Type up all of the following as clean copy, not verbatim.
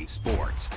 EA Sports.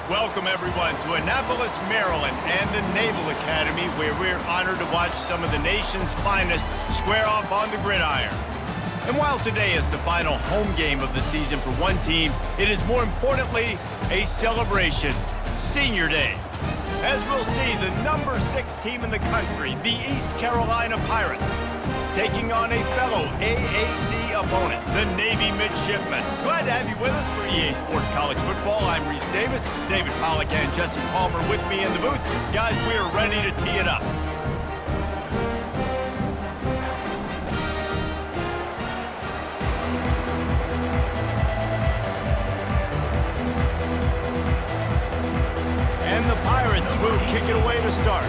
Welcome, everyone, to Annapolis, Maryland, and the Naval Academy, where we're honored to watch some of the nation's finest square off on the gridiron. And while today is the final home game of the season for one team, it is more importantly a celebration, Senior Day. As we'll see, the number 6 team in the country, the East Carolina Pirates, taking on a fellow AAC opponent, the Navy Midshipmen. Glad to have you with us for EA Sports College Football. I'm Reese Davis, David Pollack and Jesse Palmer with me in the booth. Guys, we are ready to tee it up. And the Pirates will kick it away to start.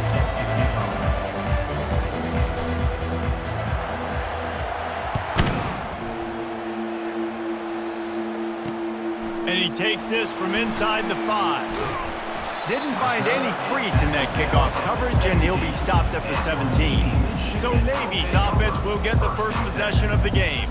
And he takes this from inside the 5. Didn't find any crease in that kickoff coverage, and he'll be stopped at the 17. So Navy's offense will get the first possession of the game.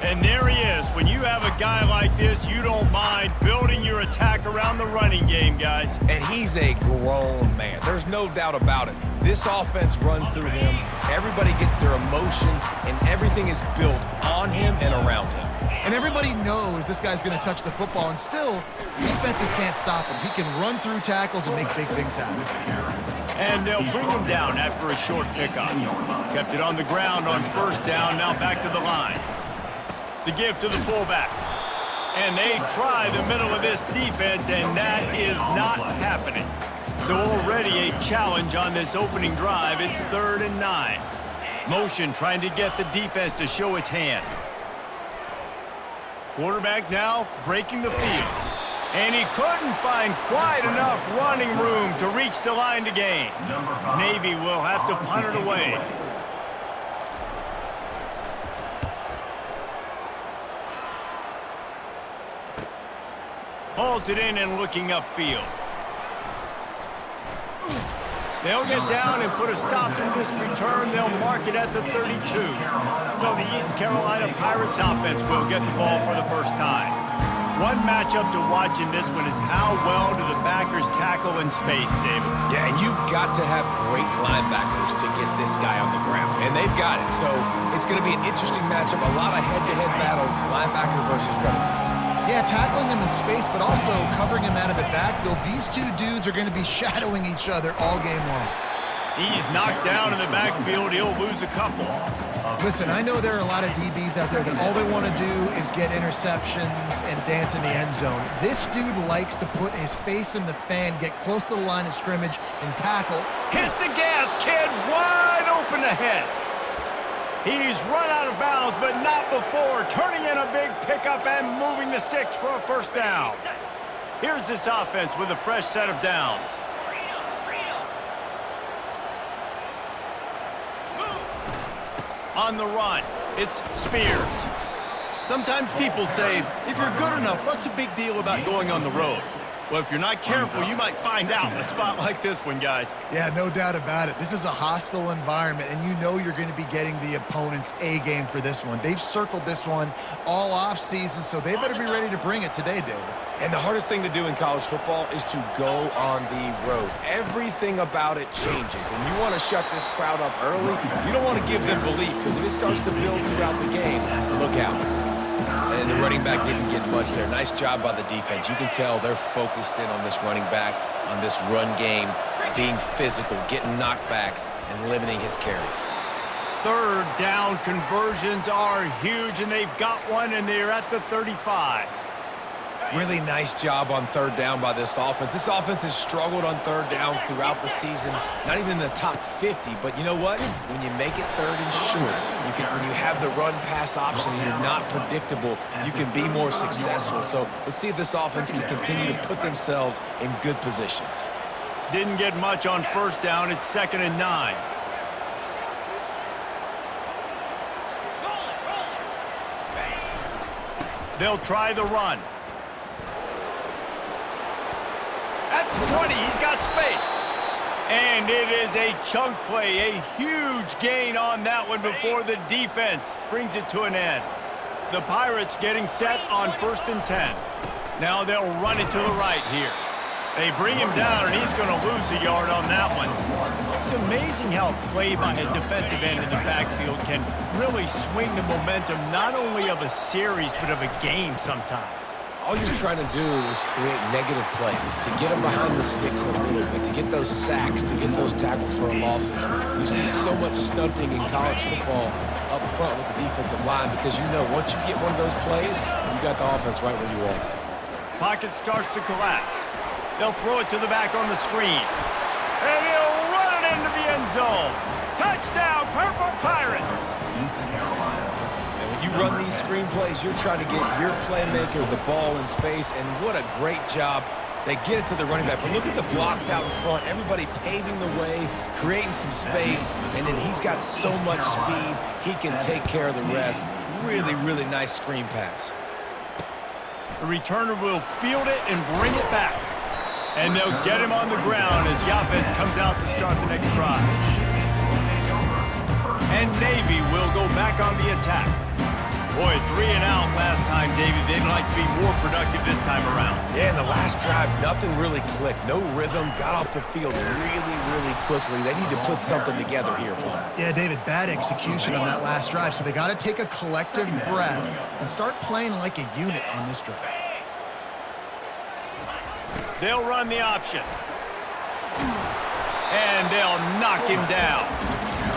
And there he is. When you have a guy like this, you don't mind building your attack around the running game, guys. And he's a grown man. There's no doubt about it. This offense runs through him. Everybody gets their emotion, and everything is built on him and around him. And everybody knows this guy's going to touch the football, and still, defenses can't stop him. He can run through tackles and make big things happen. And they'll bring him down after a short pickup. Kept it on the ground on first down, now back to the line. The give to the fullback. And they try the middle of this defense, and that is not happening. So already a challenge on this opening drive. It's 3rd and 9. Motion trying to get the defense to show its hand. Quarterback now breaking the field. And he couldn't find quite enough running room to reach the line to gain. Navy will have to punt it away. Hauls it in and looking upfield. They'll get down and put a stop to this return. They'll mark it at the 32. So the East Carolina Pirates offense will get the ball for the first time. One matchup to watch in this one is how well do the backers tackle in space, David? Yeah, and you've got to have great linebackers to get this guy on the ground. And they've got it. So it's going to be an interesting matchup. A lot of head-to-head battles, linebacker versus running back. Yeah, tackling him in space, but also covering him out of the backfield. These two dudes are going to be shadowing each other all game long. He's knocked down in the backfield. He'll lose a couple. Listen, I know there are a lot of DBs out there that all they want to do is get interceptions and dance in the end zone. This dude likes to put his face in the fan, get close to the line of scrimmage, and tackle. Hit the gas, kid. Wide open ahead. He's run out of bounds, but not before turning in a big pickup and moving the sticks for a first down. Here's this offense with a fresh set of downs. On the run, it's Spears. Sometimes people say, if you're good enough, what's the big deal about going on the road? Well, if you're not careful, you might find out in a spot like this one, guys. Yeah, no doubt about it. This is a hostile environment, and you know you're going to be getting the opponent's A game for this one. They've circled this one all offseason, so they better be ready to bring it today, David. And the hardest thing to do in college football is to go on the road. Everything about it changes, and you want to shut this crowd up early. You don't want to give them belief, because if it starts to build throughout the game, look out. And the running back didn't get much there. Nice job by the defense. You can tell they're focused in on this running back, on this run game, being physical, getting knockbacks, and limiting his carries. Third down conversions are huge, and they've got one, and they're at the 35. Really nice job on third down by this offense. This offense has struggled on third downs throughout the season. Not even in the top 50, but you know what? When you make it third and short, when you have the run-pass option and you're not predictable, you can be more successful. So let's see if this offense can continue to put themselves in good positions. Didn't get much on first down. It's 2nd and 9. They'll try the run. At the 20, he's got space. And it is a chunk play, a huge gain on that one before the defense brings it to an end. The Pirates getting set on 1st and 10. Now they'll run it to the right here. They bring him down, and he's going to lose a yard on that one. It's amazing how play by a defensive end in the backfield can really swing the momentum not only of a series but of a game sometimes. All you're trying to do is create negative plays, to get them behind the sticks a little bit, to get those sacks, to get those tackles for losses. You see so much stunting in college football up front with the defensive line because you know once you get one of those plays, you got the offense right where you want. Pocket starts to collapse. They'll throw it to the back on the screen. And he'll run it into the end zone. Touchdown, Purple Pirates! You run these screen plays, you're trying to get your playmaker the ball in space, and what a great job. They get it to the running back, but look at the blocks out in front. Everybody paving the way, creating some space, and then he's got so much speed, he can take care of the rest. Really, really nice screen pass. The returner will field it and bring it back. And they'll get him on the ground as the offense comes out to start the next drive. And Navy will go back on the attack. Boy, 3 and out last time, David. They'd like to be more productive this time around. Yeah, in the last drive, nothing really clicked. No rhythm, got off the field really, really quickly. They need to put something together here, Paul. Yeah, David, bad execution on that last drive, so they got to take a collective breath and start playing like a unit on this drive. They'll run the option. And they'll knock him down.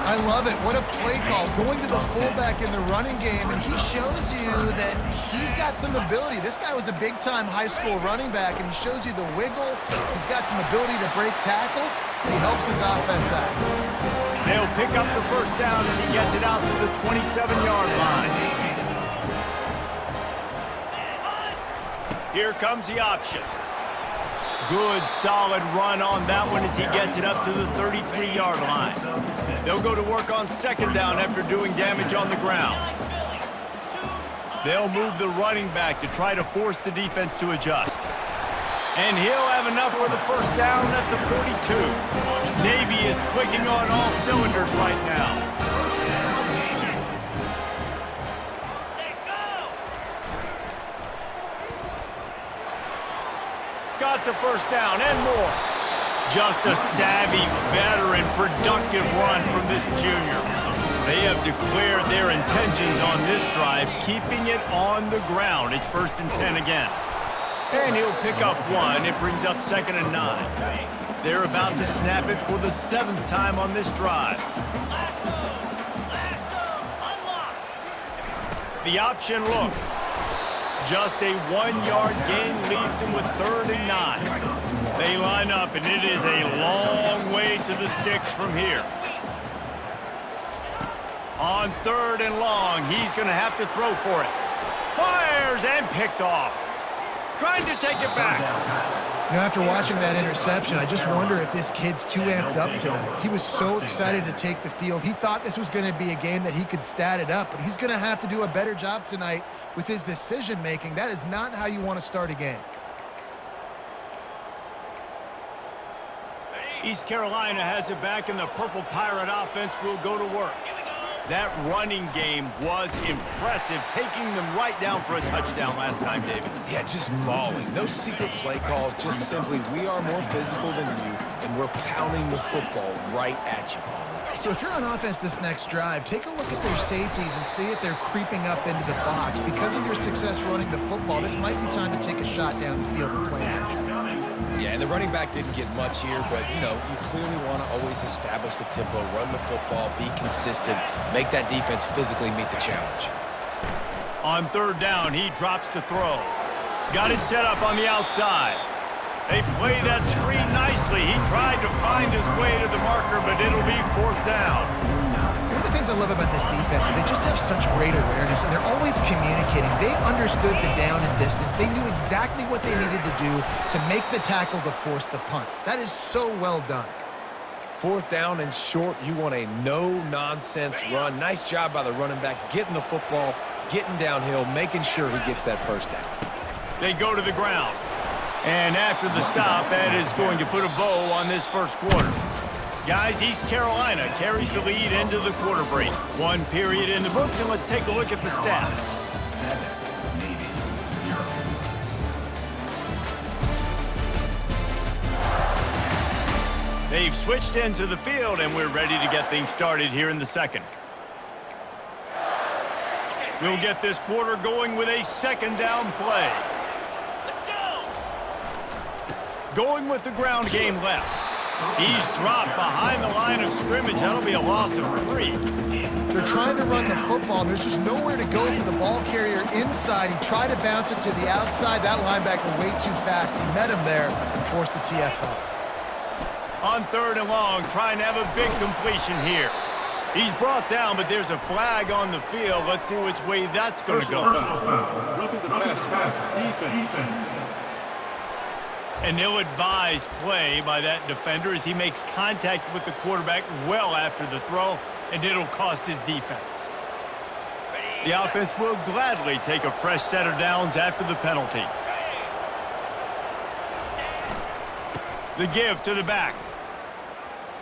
I love it. What a play call. Going to the fullback in the running game, and he shows you that he's got some ability. This guy was a big-time high school running back, and he shows you the wiggle. He's got some ability to break tackles, and he helps his offense out. They'll pick up the first down as he gets it out to the 27-yard line. Here comes the option. Good, solid run on that one as he gets it up to the 33-yard line. They'll go to work on 2nd down after doing damage on the ground. They'll move the running back to try to force the defense to adjust. And he'll have enough for the first down at the 42. Navy is clicking on all cylinders right now. Got the first down and more. Just a savvy, veteran, productive run from this junior. They have declared their intentions on this drive, keeping it on the ground. It's 1st and 10 again. And he'll pick up one. It brings up 2nd and 9. They're about to snap it for the 7th time on this drive. The option look. Just a 1-yard gain leaves them with 3rd and 9. They line up, and it is a long way to the sticks from here. On 3rd and long, he's going to have to throw for it. Fires and picked off. Trying to take it back. You know, after watching that interception, I just wonder if this kid's too amped up tonight. He was so excited to take the field. He thought this was going to be a game that he could stat it up, but he's going to have to do a better job tonight with his decision-making. That is not how you want to start a game. East Carolina has it back, and the Purple Pirate offense will go to work. That running game was impressive, taking them right down for a touchdown last time, David. Yeah, just mauling. No secret play calls, just simply we are more physical than you, and we're pounding the football right at you, Paul. So if you're on offense this next drive, take a look at their safeties and see if they're creeping up into the box. Because of your success running the football, this might be time to take a shot down the field and play action. Yeah, and the running back didn't get much here, but, you know, you clearly want to always establish the tempo, run the football, be consistent, make that defense physically meet the challenge. On 3rd down, he drops to throw. Got it set up on the outside. They play that screen nicely. He tried to find his way to the marker, but it'll be 4th down. One of the things I love about this defense is they just have such great awareness, and they're always communicating. They understood the down and distance. They knew exactly what they needed to do to make the tackle to force the punt. That is so well done. 4th down and short, you want a no-nonsense run. Nice job by the running back, getting the football, getting downhill, making sure he gets that 1st down. They go to the ground. And after the stop, that is going to put a bow on this 1st quarter. Guys, East Carolina carries the lead into the quarter break. 1 period in the books, and let's take a look at the stats. They've switched into the field, and we're ready to get things started here in the 2nd. We'll get this quarter going with a 2nd down play. Going with the ground game left. He's dropped behind the line of scrimmage. That'll be a loss of 3. They're trying to run the football. There's just nowhere to go for the ball carrier inside. He tried to bounce it to the outside. That linebacker way too fast. He met him there and forced the TFL. On 3rd and long, trying to have a big completion here. He's brought down, but there's a flag on the field. Let's see which way that's going to go. Roughing the pass, defense. An ill-advised play by that defender as he makes contact with the quarterback well after the throw, and it'll cost his defense. The offense will gladly take a fresh set of downs after the penalty. The give to the back.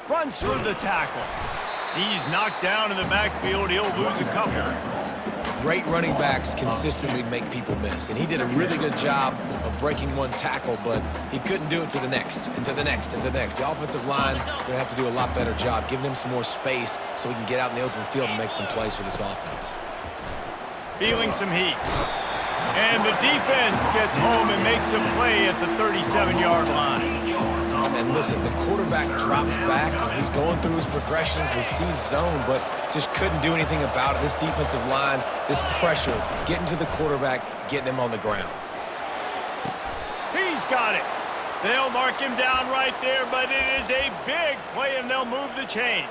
Runs through the tackle. He's knocked down in the backfield. He'll lose a couple. Great running backs consistently make people miss, and he did a really good job of breaking one tackle, but he couldn't do it to the next, and to the next, and to the next. The offensive line going to have to do a lot better job, giving him some more space so he can get out in the open field and make some plays for this offense. Feeling some heat. And the defense gets home and makes a play at the 37-yard line. And listen, the quarterback drops back, and he's going through his progressions. We see zone, but just couldn't do anything about it. This defensive line, this pressure, getting to the quarterback, getting him on the ground. He's got it. They'll mark him down right there, but it is a big play, and they'll move the chains.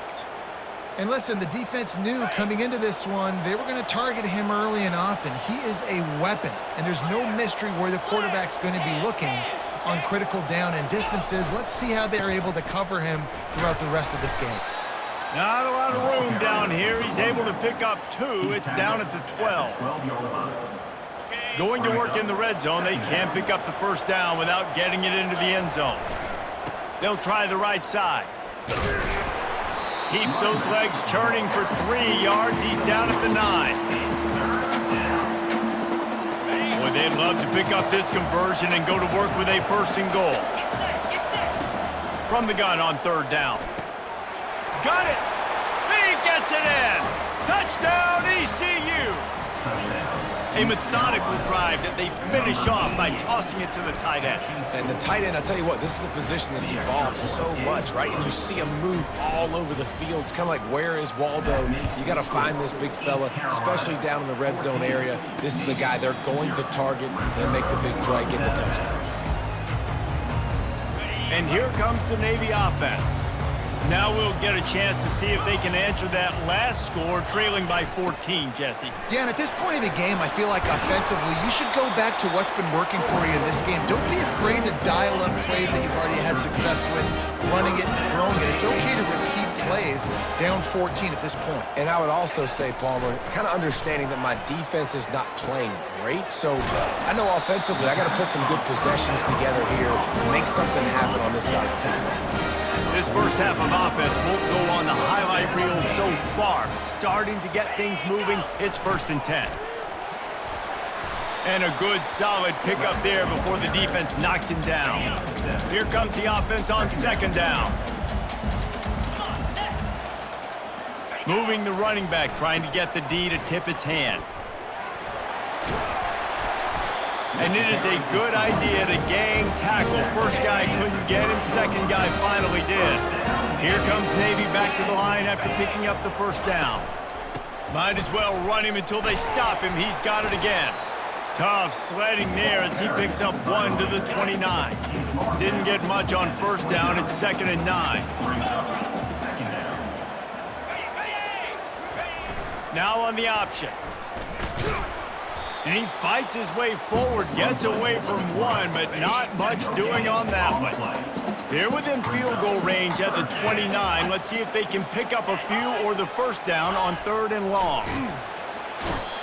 And listen, the defense knew coming into this one, they were going to target him early and often. He is a weapon, and there's no mystery where the quarterback's going to be looking on critical down and distances. Let's see how they're able to cover him throughout the rest of this game. Not a lot of room down here. He's able to pick up 2. It's down at the 12. Going to work in the red zone. They can't pick up the 1st down without getting it into the end zone. They'll try the right side. Keeps those legs churning for 3 yards. He's down at the 9. Boy, they'd love to pick up this conversion and go to work with a 1st and goal. From the gun on 3rd down. Got it! He gets it in! Touchdown, ECU! A methodical drive that they finish off by tossing it to the tight end. And the tight end, I'll tell you what, this is a position that's evolved so much, right? And you see him move all over the field. It's kind of like, where is Waldo? You got to find this big fella, especially down in the red zone area. This is the guy they're going to target and make the big play, get the touchdown. And here comes the Navy offense. Now we'll get a chance to see if they can answer that last score, trailing by 14, Jesse. Yeah, and at this point of the game, I feel like offensively, you should go back to what's been working for you in this game. Don't be afraid to dial up plays that you've already had success with, running it and throwing it. It's okay to repeat plays down 14 at this point. And I would also say, Palmer, kind of understanding that my defense is not playing great, so I know offensively I got to put some good possessions together here, make something happen on this side of the football. This first half of offense won't go on the highlight reel so far, but starting to get things moving, it's 1st and 10. And a good, solid pickup there before the defense knocks him down. Here comes the offense on 2nd down. Moving the running back, trying to get the D to tip its hand. And it is a good idea to gang tackle. First guy couldn't get him, second guy finally did. Here comes Navy back to the line after picking up the 1st down. Might as well run him until they stop him. He's got it again. Tough sledding there as he picks up 1 to the 29. Didn't get much on 1st down. It's 2nd and 9. Now on the option. And he fights his way forward, gets away from 1, but not much doing on that one. They're within field goal range at the 29. Let's see if they can pick up a few or the 1st down on 3rd and long.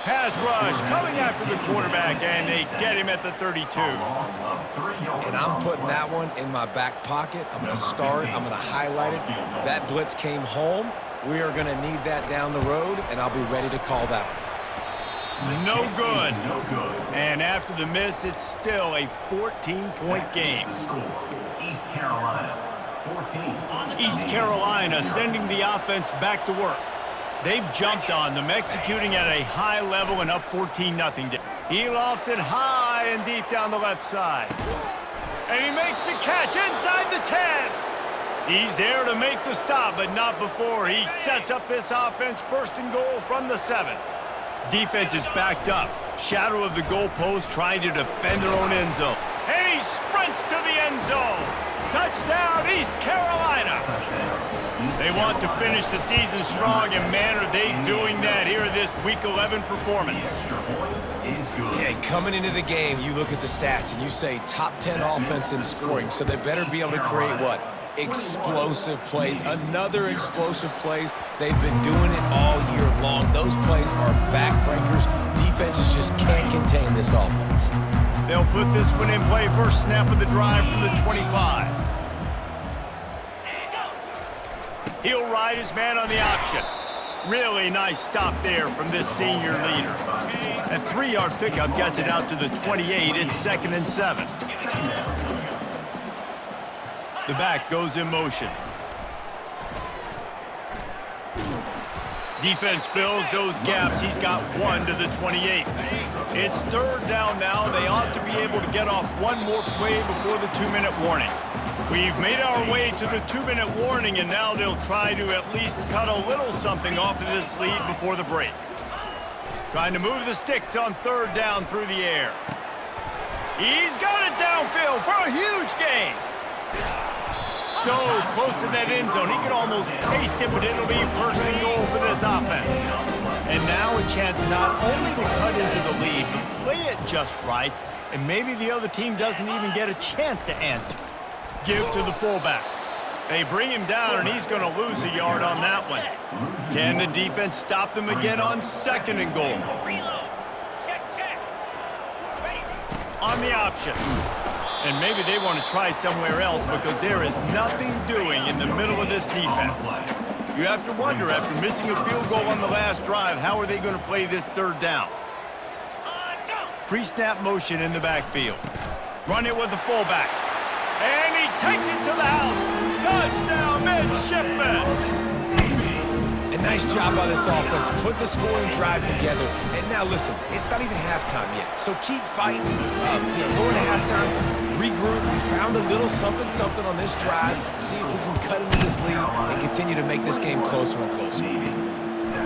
Pass rush coming after the quarterback, and they get him at the 32. And I'm putting that one in my back pocket. I'm going to start. I'm going to highlight it. That blitz came home. We are going to need that down the road, and I'll be ready to call that one. No good. And after the miss, it's still a 14-point game. East Carolina sending the offense back to work. They've jumped on them, executing at a high level and up 14-0. He lofts it high and deep down the left side. And he makes the catch inside the 10. He's there to make the stop, but not before he sets up this offense 1st and goal from the 7. Defense is backed up. Shadow of the goalpost trying to defend their own end zone. And he sprints to the end zone. Touchdown, East Carolina. They want to finish the season strong, and man, are they doing that here in this Week 11 performance. Yeah, coming into the game, you look at the stats and you say top 10 offense in scoring, so they better be able to create what? Explosive plays, another explosive plays. They've been doing it all year long. Those plays are backbreakers. Defenses just can't contain this offense. They'll put this one in play. First snap of the drive from the 25. He'll ride his man on the option. Really nice stop there from this senior leader. A 3-yard pickup gets it out to the 28. It's 2nd and 7. The back goes in motion. Defense fills those gaps. He's got 1 to the 28. It's 3rd down now. They ought to be able to get off one more play before the 2-minute warning. We've made our way to the 2-minute warning, and now they'll try to at least cut a little something off of this lead before the break. Trying to move the sticks on 3rd down through the air. He's got it downfield for a huge gain. So close to that end zone, he can almost taste it, but it'll be 1st and goal for this offense. And now a chance not only to cut into the lead, but play it just right, and maybe the other team doesn't even get a chance to answer. Give to the fullback. They bring him down, and he's going to lose a yard on that one. Can the defense stop them again on 2nd and goal? On the option. And maybe they want to try somewhere else because there is nothing doing in the middle of this defense. You have to wonder, after missing a field goal on the last drive, how are they going to play this 3rd down? Pre-snap motion in the backfield. Run it with the fullback. And he takes it to the house. Touchdown, midshipman! And Nice job by this offense, putting the scoring drive together. And now listen, it's not even halftime yet, so keep fighting. Going to halftime, regroup. We found a little something on this drive. See if we can cut into this lead and continue to make this game closer and closer.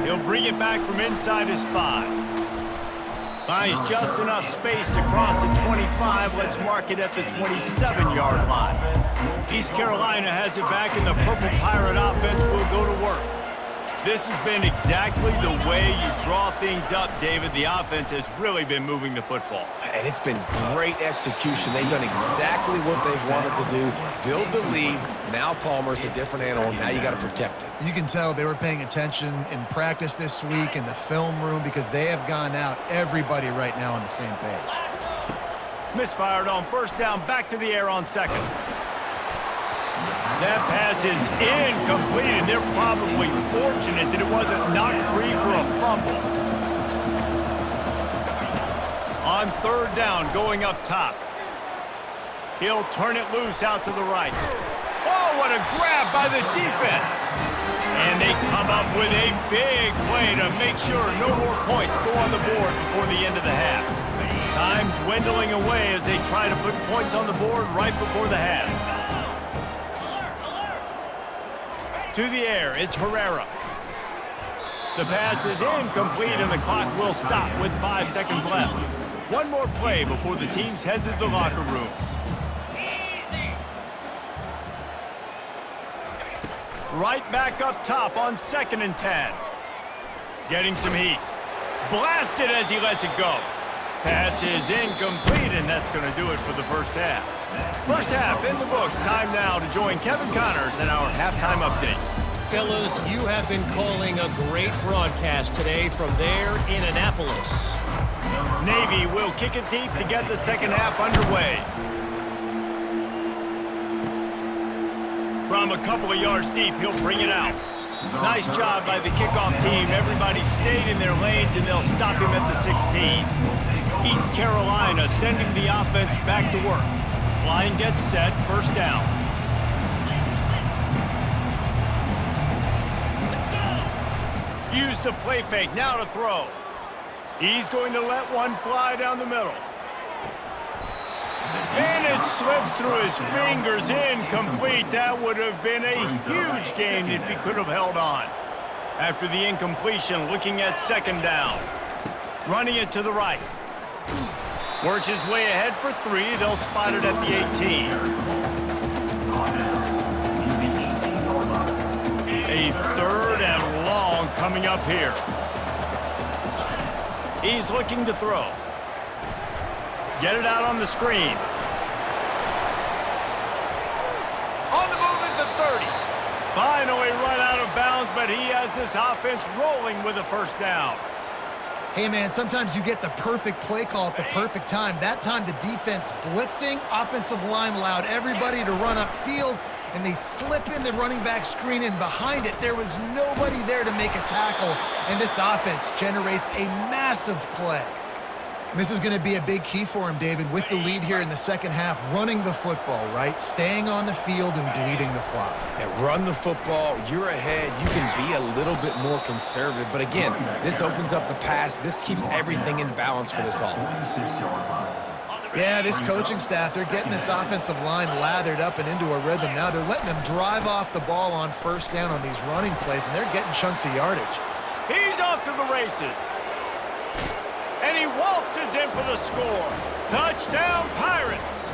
He'll bring it back from inside his 5. Finds just enough space to cross the 25. Let's mark it at the 27-yard line. East Carolina has it back, and the Purple Pirate offense will go to work. This has been exactly the way you draw things up, David. The offense has really been moving the football. And it's been great execution. They've done exactly what they've wanted to do. Build the lead. Now Palmer's a different animal. Now you got to protect it. You can tell they were paying attention in practice this week in the film room because they have gone out, everybody right now on the same page. Misfired on first down, back to the air on second. That pass is incomplete, and they're probably fortunate that it wasn't knocked free for a fumble. On third down, going up top. He'll turn it loose out to the right. Oh, what a grab by the defense. And they come up with a big play to make sure no more points go on the board before the end of the half. Time dwindling away as they try to put points on the board right before the half. To the air, it's Herrera. The pass is incomplete, and the clock will stop with 5 seconds left. One more play before the teams head to the locker rooms. Right back up top on 2nd and 10. Getting some heat. Blasted as he lets it go. Pass is incomplete, and that's going to do it for the first half. First half in the books. Time now to join Kevin Connors in our halftime update. Fellas, you have been calling a great broadcast today from there in Annapolis. Navy will kick it deep to get the second half underway. From a couple of yards deep, he'll bring it out. Nice job by the kickoff team. Everybody stayed in their lanes, and they'll stop him at the 16. East Carolina sending the offense back to work. Line gets set, first down. Use the play fake, now to throw. He's going to let one fly down the middle. And it slips through his fingers, incomplete. That would have been a huge gain if he could have held on. After the incompletion, looking at second down. Running it to the right. Works his way ahead for 3. They'll spot it at the 18. A third and long coming up here. He's looking to throw. Get it out on the screen. On the move at the 30. Finally run out of bounds, but he has this offense rolling with a first down. Hey, man, sometimes you get the perfect play call at the perfect time. That time the defense blitzing, offensive line allowed everybody to run upfield, and they slip in the running back screen, and behind it, there was nobody there to make a tackle, and this offense generates a massive play. This is going to be a big key for him, David, with the lead here in the second half, running the football, right? Staying on the field and bleeding the clock. Yeah, run the football. You're ahead. You can be a little bit more conservative. But again, this opens up the pass. This keeps everything in balance for this offense. Yeah, this coaching staff, they're getting this offensive line lathered up and into a rhythm. Now they're letting them drive off the ball on first down on these running plays, and they're getting chunks of yardage. He's off to the races. And he waltzes in for the score. Touchdown, Pirates.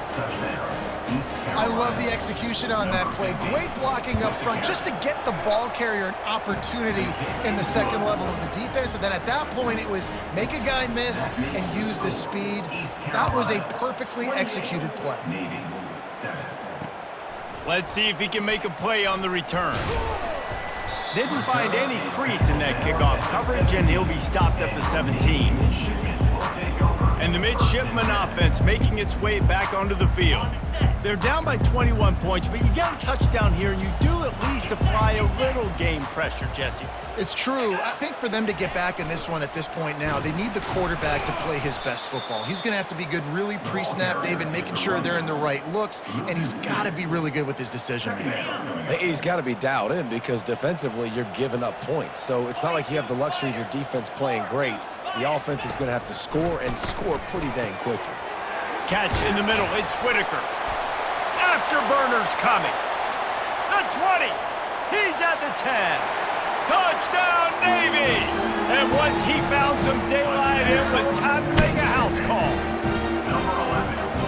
I love the execution on that play. Great blocking up front just to get the ball carrier an opportunity in the second level of the defense. And then at that point, it was make a guy miss and use the speed. That was a perfectly executed play. Let's see if he can make a play on the return. Didn't find any crease in that kickoff coverage, and he'll be stopped at the 17. And the midshipman offense making its way back onto the field. They're down by 21 points, but you get a touchdown here, and you do at least apply a little game pressure, Jesse. It's true. I think for them to get back in this one at this point now, they need the quarterback to play his best football. He's going to have to be good really pre-snap, David, making sure they're in the right looks, and he's got to be really good with his decision-making. He's got to be dialed in because defensively you're giving up points. So it's not like you have the luxury of your defense playing great. The offense is going to have to score and score pretty dang quickly. Catch in the middle. It's Whitaker. Afterburner's coming. The 20. He's at the 10. Touchdown, Navy! And once he found some daylight, it was time to make a house call.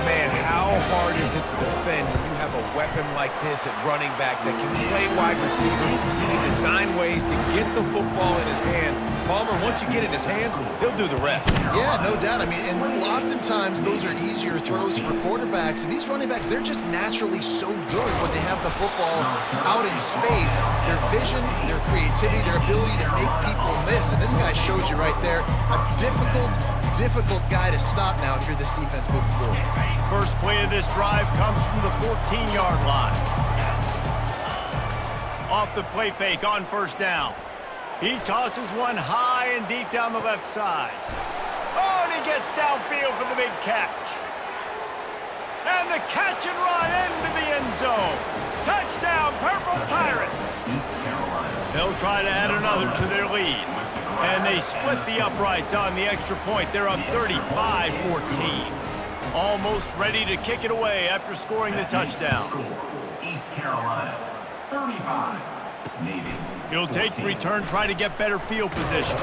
Man, how hard is it to defend when you have a weapon like this at running back that can play wide receiver? You can design ways to get the football in his hand. Palmer, once you get it in his hands, he'll do the rest. Yeah, no doubt. I mean, and oftentimes those are easier throws for quarterbacks. And these running backs, they're just naturally so good when they have the football out in space. Their vision, their creativity, their ability to make people miss. And this guy shows you right there, a difficult guy to stop now if you're this defense moving forward. First play of this drive comes from the 14-yard line. Off the play fake on first down. He tosses one high and deep down the left side. Oh, and he gets downfield for the big catch. And the catch and run into the end zone. Touchdown, Purple Pirates. They'll try to add another to their lead. And they split the uprights on the extra point. They're up 35-14. Almost ready to kick it away after scoring the touchdown. East Carolina, 35, Navy. He'll take the return, try to get better field position.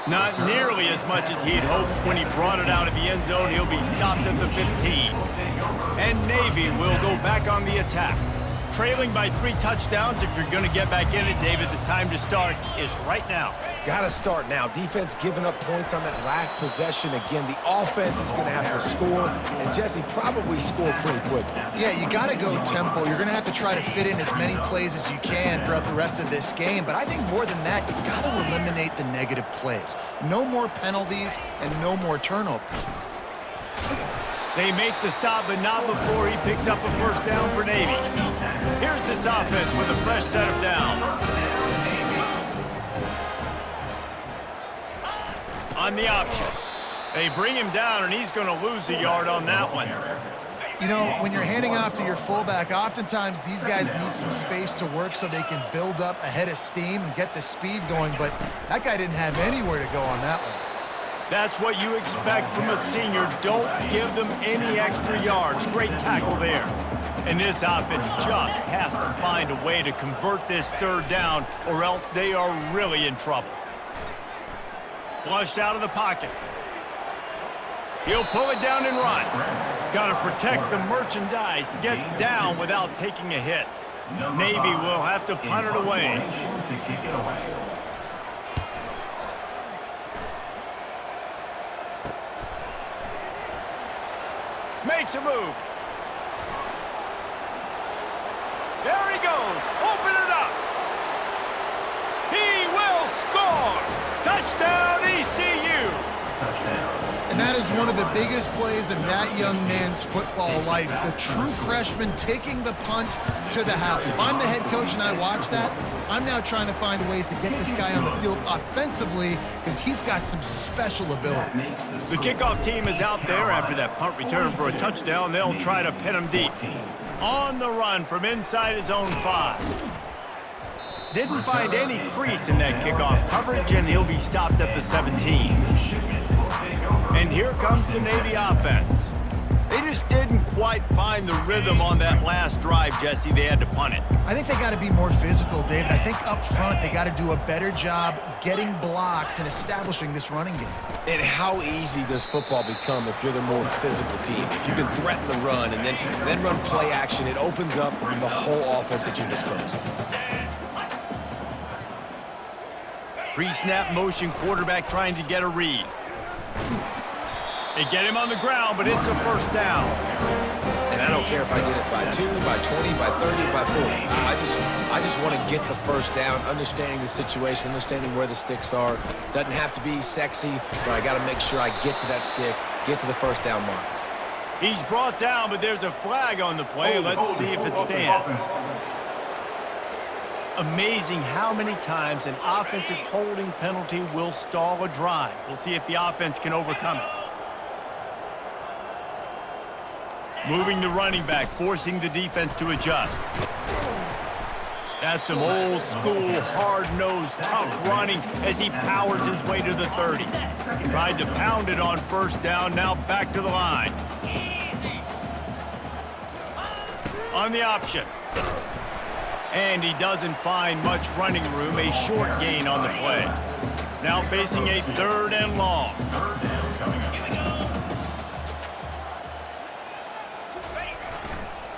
Not nearly as much as he'd hoped when he brought it out of the end zone. He'll be stopped at the 15. And Navy will go back on the attack. Trailing by 3 touchdowns. If you're going to get back in it, David, the time to start is right now. Got to start now. Defense giving up points on that last possession. Again, the offense is going to have to score, and Jesse probably scored pretty quickly. Yeah, you got to go tempo. You're going to have to try to fit in as many plays as you can throughout the rest of this game. But I think more than that, you got to eliminate the negative plays. No more penalties and no more turnovers. They make the stop, but not before he picks up a first down for Navy. Here's this offense with a fresh set of downs. On the option. They bring him down, and he's going to lose a yard on that one. You know, when you're handing off to your fullback, oftentimes these guys need some space to work so they can build up a head of steam and get the speed going, but that guy didn't have anywhere to go on that one. That's what you expect from a senior. Don't give them any extra yards. Great tackle there. And this offense just has to find a way to convert this third down, or else they are really in trouble. Flushed out of the pocket. He'll pull it down and run. Got to protect the merchandise. Gets down without taking a hit. Navy will have to punt it away. Makes a move. There he goes. Open it up. He will score. Touchdown, ECU. And that is one of the biggest plays of that young man's football life. The true freshman taking the punt to the house. If I'm the head coach and I watch that, I'm now trying to find ways to get this guy on the field offensively because he's got some special ability. The kickoff team is out there after that punt return for a touchdown. They'll try to pin him deep. On the run from inside his own 5. Didn't find any crease in that kickoff coverage, and he'll be stopped at the 17. And here comes the Navy offense. They just didn't quite find the rhythm on that last drive, Jesse. They had to punt it. I think they got to be more physical, David. I think up front they got to do a better job getting blocks and establishing this running game. And how easy does football become if you're the more physical team? If you can threaten the run and then run play action, it opens up the whole offense at your disposal. Pre-snap motion, quarterback trying to get a read. They get him on the ground, but it's a first down. And I don't don't care if I get it by 2, by 20, by 30, by 40. I just want to get the first down, understanding the situation, understanding where the sticks are. Doesn't have to be sexy, but I got to make sure I get to that stick, get to the first down mark. He's brought down, but there's a flag on the play. Let's see if it stands. Amazing how many times an offensive holding penalty will stall a drive. We'll see if the offense can overcome it. Moving the running back, forcing the defense to adjust. That's some old school, hard-nosed, tough running as he powers his way to the 30. Tried to pound it on first down, now back to the line. On the option. And he doesn't find much running room, a short gain on the play. Now facing a 3rd and long.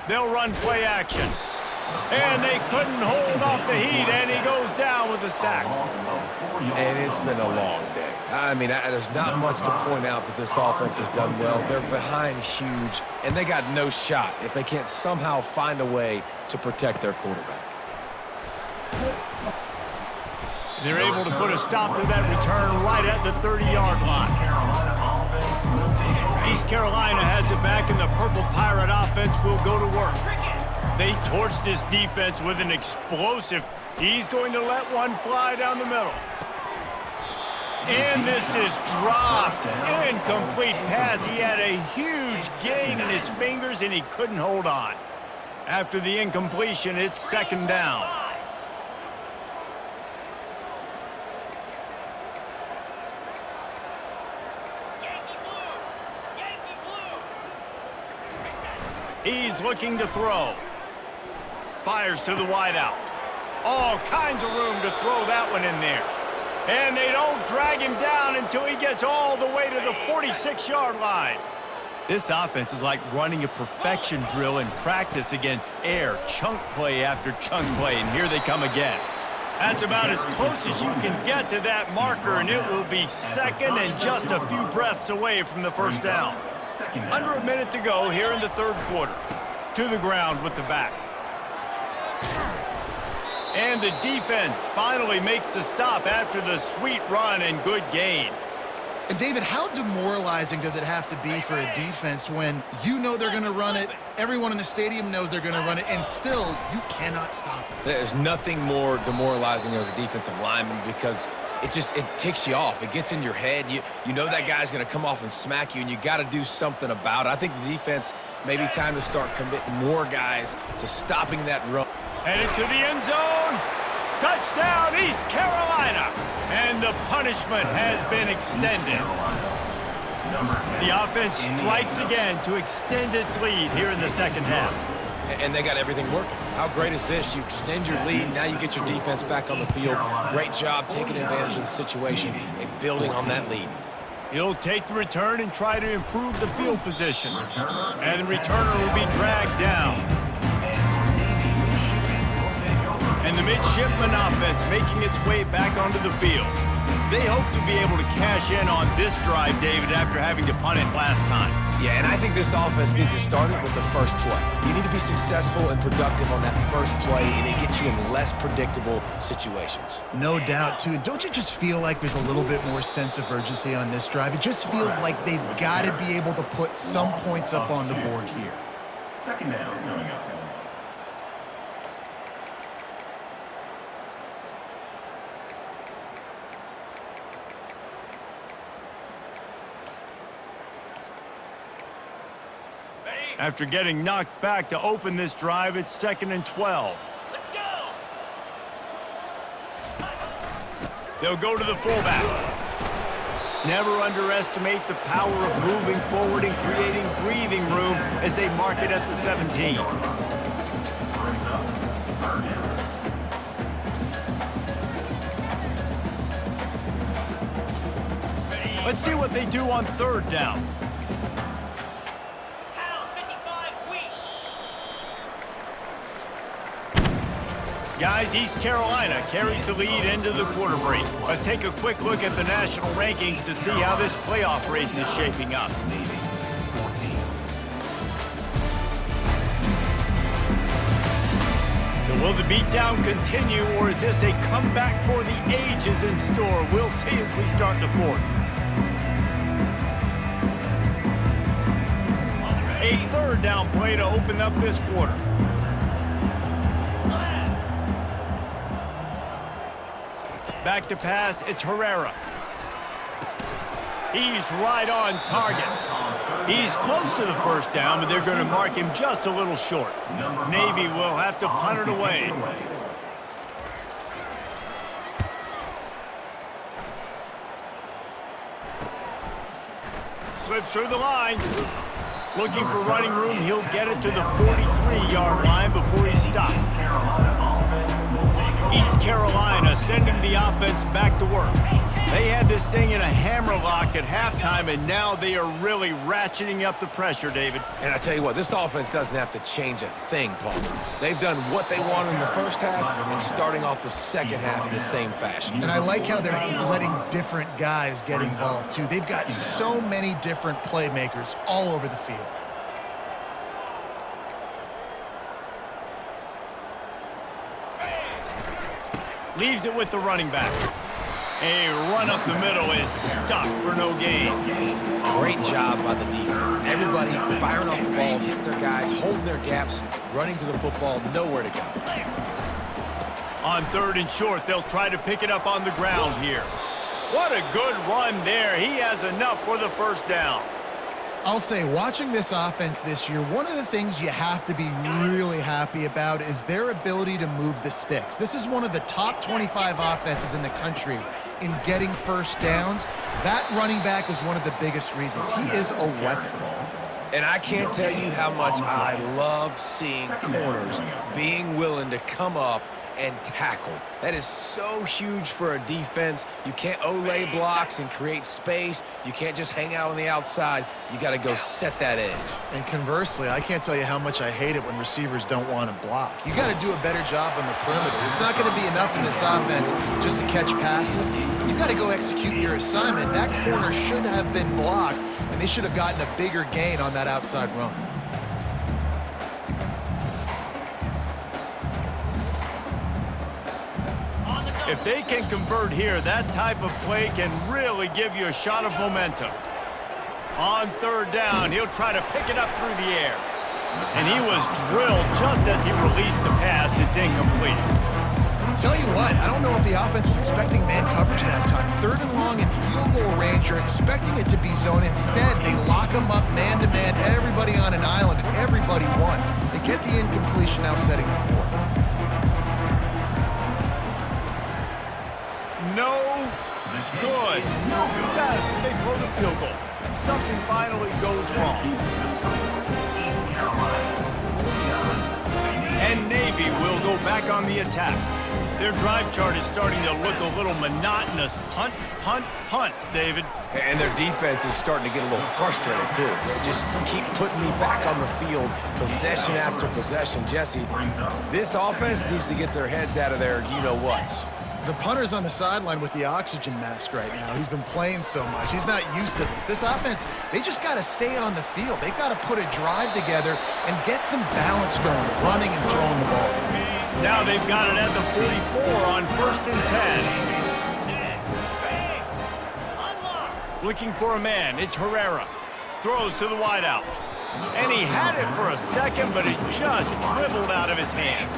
They'll run play action. And they couldn't hold off the heat, and he goes down with a sack. And it's been a long day. I mean, there's not much to point out that this offense has done well. They're behind huge, and they got no shot if they can't somehow find a way to protect their quarterback. They're able to put a stop to that return right at the 30-yard line. East Carolina has it back, and the Purple Pirate offense will go to work. They torch this defense with an explosive. He's going to let one fly down the middle. And this is dropped. Incomplete pass. He had a huge gain in his fingers, and he couldn't hold on. After the incompletion, it's 2nd down. He's looking to throw. Fires to the wideout. All kinds of room to throw that one in there. And they don't drag him down until he gets all the way to the 46-yard line. This offense is like running a perfection drill in practice against air. Chunk play after chunk play, and here they come again. That's about as close as you can get to that marker, and it will be 2nd and just a few breaths away from the first down. Under a minute to go here in the 3rd quarter. To the ground with the back. And the defense finally makes the stop after the sweet run and good gain. And David, how demoralizing does it have to be for a defense when you know they're going to run it, everyone in the stadium knows they're going to run it, and still you cannot stop it? There's nothing more demoralizing as a defensive lineman because it ticks you off. It gets in your head. You know that guy's going to come off and smack you, and you got to do something about it. I think the defense maybe time to start committing more guys to stopping that run. Headed to the end zone. Touchdown, East Carolina. And the punishment has been extended. The offense strikes again to extend its lead here in the 2nd half. And they got everything working. How great is this? You extend your lead, now you get your defense back on the field. Great job taking advantage of the situation and building on that lead. He'll take the return and try to improve the field position. And the returner will be dragged down. And the midshipman offense making its way back onto the field. They hope to be able to cash in on this drive, David, after having to punt it last time. Yeah, and I think this offense needs to start it with the first play. You need to be successful and productive on that first play, and it gets you in less predictable situations. No doubt, too. Don't you just feel like there's a little bit more sense of urgency on this drive? It just feels like they've got to be able to put some points up on the board here. 2nd down coming up. After getting knocked back to open this drive, it's 2nd and 12. Let's go. They'll go to the fullback. Never underestimate the power of moving forward and creating breathing room as they mark it at the 17. Let's see what they do on 3rd down. Guys, East Carolina carries the lead into the quarter break. Let's take a quick look at the national rankings to see how this playoff race is shaping up. So will the beatdown continue, or is this a comeback for the ages in store? We'll see as we start the fourth. A third down play to open up this quarter. Back to pass, it's Herrera. He's right on target. He's close to the first down, but they're going to mark him just a little short. Navy will have to punt it away. Slips through the line. Looking for running room, he'll get it to the 43-yard line before he stops. East Carolina sending the offense back to work. They had this thing in a hammerlock at halftime, and now they are really ratcheting up the pressure, David. And I tell you what, this offense doesn't have to change a thing, Palmer. They've done what they wanted in the first half and starting off the second half in the same fashion. And I like how they're letting different guys get involved, too. They've got so many different playmakers all over the field. Leaves it with the running back. A run up the middle is stopped for no gain. Great job by the defense. Everybody firing off the ball, hitting their guys, holding their gaps, running to the football, nowhere to go. On third and short, they'll try to pick it up on the ground here. What a good run there. He has enough for the first down. I'll say, watching this offense this year, one of the things you have to be really happy about is their ability to move the sticks. This is one of the top 25 offenses in the country in getting first downs. That running back is one of the biggest reasons. He is a weapon. And I can't tell you how much I love seeing corners being willing to come up and tackle. That is so huge for a defense. You can't olay blocks and create space. You can't just hang out on the outside. You got to go set that edge. And conversely, I can't tell you how much I hate it when receivers don't want to block. You got to do a better job on the perimeter. It's not going to be enough in this offense just to catch passes. You've got to go execute your assignment. That corner should have been blocked, and they should have gotten a bigger gain on that outside run. If they can convert here, that type of play can really give you a shot of momentum. On third down, he'll try to pick it up through the air. And he was drilled just as he released the pass. It's incomplete. Tell you what, I don't know if the offense was expecting man coverage that time. Third and long in field goal range, you're expecting it to be zone. Instead, they lock them up man-to-man, everybody on an island, and everybody won. They get the incompletion, now setting up fourth. No good. They blow the field goal. Something finally goes wrong. And Navy will go back on the attack. Their drive chart is starting to look a little monotonous. Punt, punt, punt, David. And their defense is starting to get a little frustrated, too. They just keep putting me back on the field, possession after possession. Jesse, this offense needs to get their heads out of their you-know-whats. The punter's on the sideline with the oxygen mask right now. He's been playing so much. He's not used to this. This offense, they just got to stay on the field. They've got to put a drive together and get some balance going, running and throwing the ball. Now they've got it at the 44 on 1st and 10. Looking for a man. It's Herrera. Throws to the wideout. And he had it for a second, but it just dribbled out of his hands.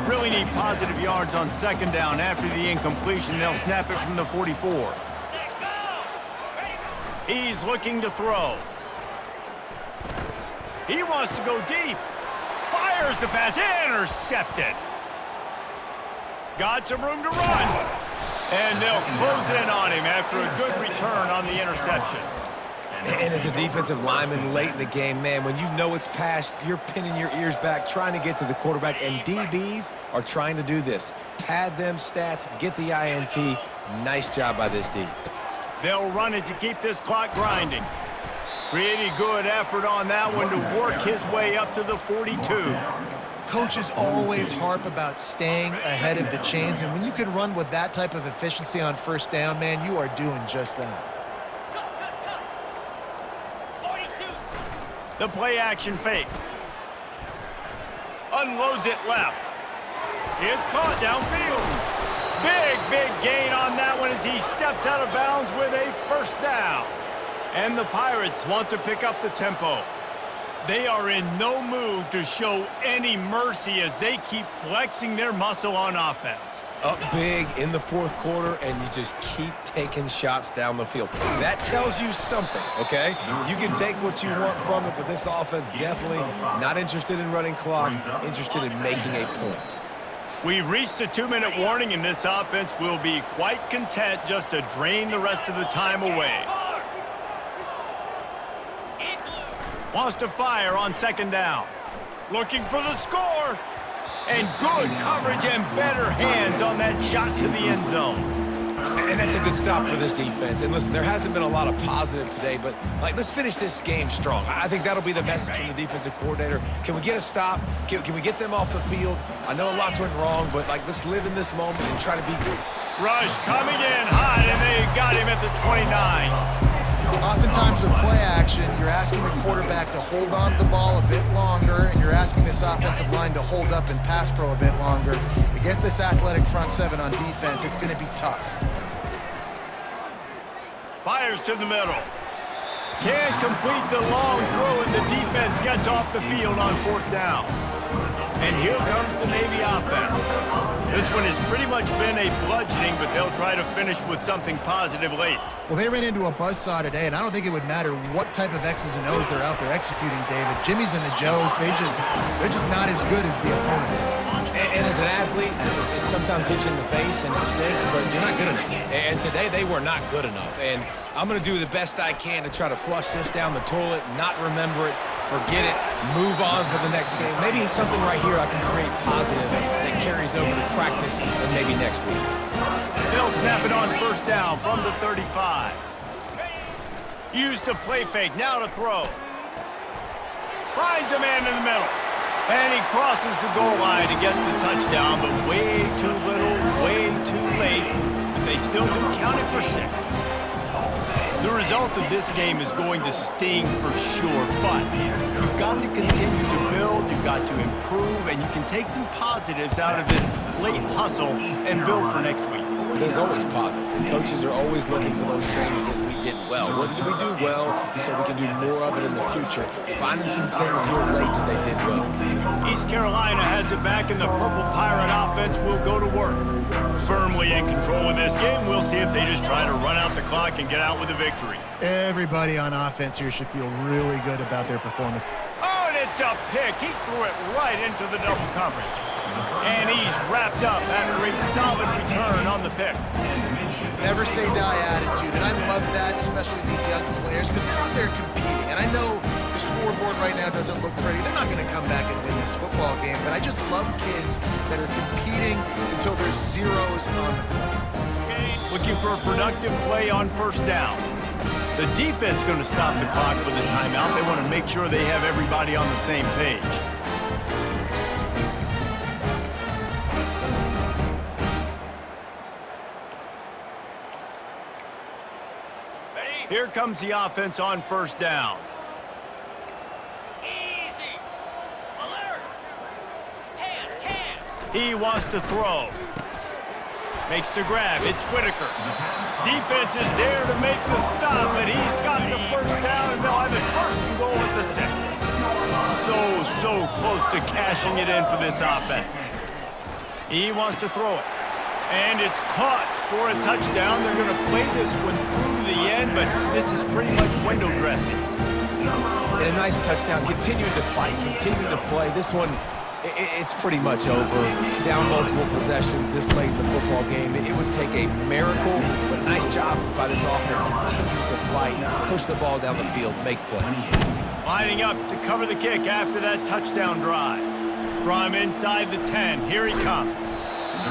Really need positive yards on second down. After the incompletion, they'll snap it from the 44. He's looking to throw. He wants to go deep. Fires the pass. Intercepted. Got some room to run. And they'll close in on him after a good return on the interception. And as a defensive lineman late in the game, man, when you know it's past, you're pinning your ears back, trying to get to the quarterback, and DBs are trying to do this. Pad them stats, get the INT. Nice job by this D. They'll run it to keep this clock grinding. Pretty good effort on that one to work his way up to the 42. Coaches always harp about staying ahead of the chains, and when you can run with that type of efficiency on first down, man, you are doing just that. The play action fake. Unloads it left. It's caught downfield. Big gain on that one as he steps out of bounds with a first down. And the Pirates want to pick up the tempo. They are in no mood to show any mercy as they keep flexing their muscle on offense. Up big in the fourth quarter, and you just keep taking shots down the field. That tells you something, okay? You can take what you want from it, but this offense definitely not interested in running clock, interested in making a point. We've reached a 2-minute warning, and this offense will be quite content just to drain the rest of the time away. Wants to fire on second down. Looking for the score. And good coverage and better hands on that shot to the end zone. And that's a good stop for this defense. And listen, there hasn't been a lot of positive today, but let's finish this game strong. I think that'll be the message from the defensive coordinator. Can we get a stop? Can we get them off the field? I know lots went wrong, but let's live in this moment and try to be good. Rush coming in hot, and they got him at the 29. Oftentimes with play action, you're asking the quarterback to hold on to the ball a bit longer, and you're asking this offensive line to hold up in pass pro a bit longer. Against this athletic front seven on defense, it's going to be tough. Fires to the middle. Can't complete the long throw, and the defense gets off the field on fourth down. And here comes the Navy offense. This one has pretty much been a bludgeoning, but they'll try to finish with something positive late. Well, they ran into a buzzsaw today, and I don't think it would matter what type of X's and O's they're out there executing, David. Jimmy's and the Joes, they're just not as good as the opponent. And as an athlete, it sometimes hits you in the face and it stinks, but you're not good enough. And today they were not good enough. And I'm going to do the best I can to try to flush this down the toilet, not remember it, forget it, move on for the next game. Maybe it's something right here I can create positive that carries over to practice and maybe next week. They'll snap it on first down from the 35. Use the play fake, now to throw. Finds a man in the middle. And he crosses the goal line and gets the touchdown, but way too little, way too late. They still do count it for 6. The result of this game is going to sting for sure, but you've got to continue to build, you've got to improve, and you can take some positives out of this late hustle and build for next week. There's always positives, and coaches are always looking for those things that we did well. What did we do well so we can do more of it in the future? Finding some things here late that they did well. East Carolina has it back, and the Purple Pirate offense will go to work. Firmly in control of this game, we'll see if they just try to run out the clock and get out with a victory. Everybody on offense here should feel really good about their performance. Oh, and it's a pick. He threw it right into the double coverage. And he's wrapped up after a solid return on the pick. Never say die attitude, and I love that, especially these young players, because they're out there competing. And I know the scoreboard right now doesn't look pretty. They're not going to come back and win this football game, but I just love kids that are competing until there's zeros on the clock. Looking for a productive play on first down. The defense going to stop the clock with a timeout. They want to make sure they have everybody on the same page. Here comes the offense on first down. Easy. Alert. Can. He wants to throw. Makes the grab. It's Whitaker. Defense is there to make the stop, but he's got the first down, and they'll have it first and goal at the 6. So close to cashing it in for this offense. He wants to throw it. And it's caught for a touchdown. They're going to play this one through the end, but this is pretty much window dressing. And a nice touchdown. Continuing to fight, continuing to play. This one, it's pretty much over. Down multiple possessions this late in the football game. It would take a miracle, but nice job by this offense. Continue to fight, push the ball down the field, make plays. Lining up to cover the kick after that touchdown drive. From inside the 10, here he comes.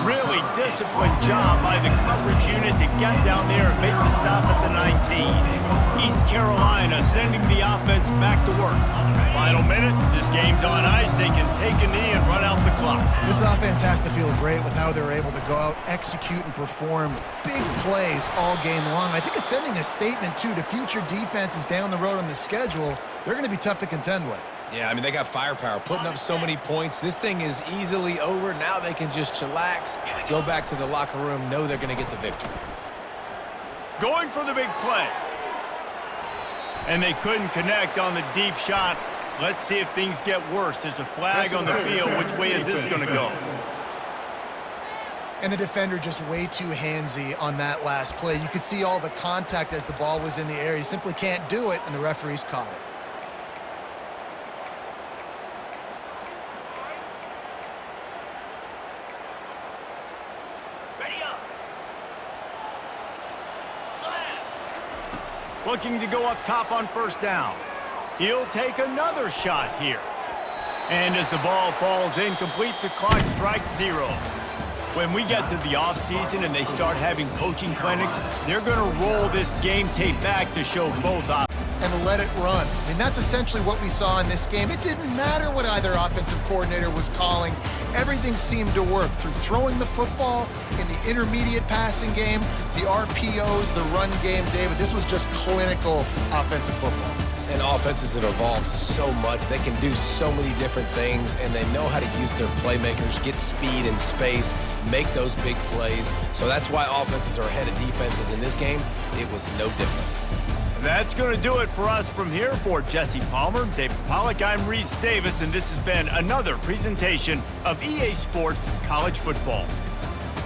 Really disciplined job by the coverage unit to get down there and make the stop at the 19. East Carolina sending the offense back to work. Final minute, this game's on ice. They can take a knee and run out the clock. This offense has to feel great with how they're able to go out, execute, and perform big plays all game long. I think it's sending a statement, too, to future defenses down the road on the schedule. They're going to be tough to contend with. Yeah, I mean, they got firepower, putting up so many points. This thing is easily over. Now they can just chillax, go back to the locker room, know they're going to get the victory. Going for the big play. And they couldn't connect on the deep shot. Let's see if things get worse. There's a flag on the field. Which way is this going to go? And the defender just way too handsy on that last play. You could see all the contact as the ball was in the air. He simply can't do it, and the referees caught it. Ready up. Slam. Looking to go up top on first down. He'll take another shot here. And as the ball falls incomplete, the clock strikes 0. When we get to the offseason and they start having coaching clinics, they're going to roll this game tape back to show both options. And let it run. I mean, that's essentially what we saw in this game. It didn't matter what either offensive coordinator was calling. Everything seemed to work through throwing the football, in the intermediate passing game, the RPOs, the run game, David. This was just clinical offensive football. And offenses have evolved so much. They can do so many different things, and they know how to use their playmakers, get speed and space, make those big plays. So that's why offenses are ahead of defenses in this game. It was no different. That's going to do it for us from here. For Jesse Palmer, David Pollack, I'm Reese Davis, and this has been another presentation of EA Sports College Football.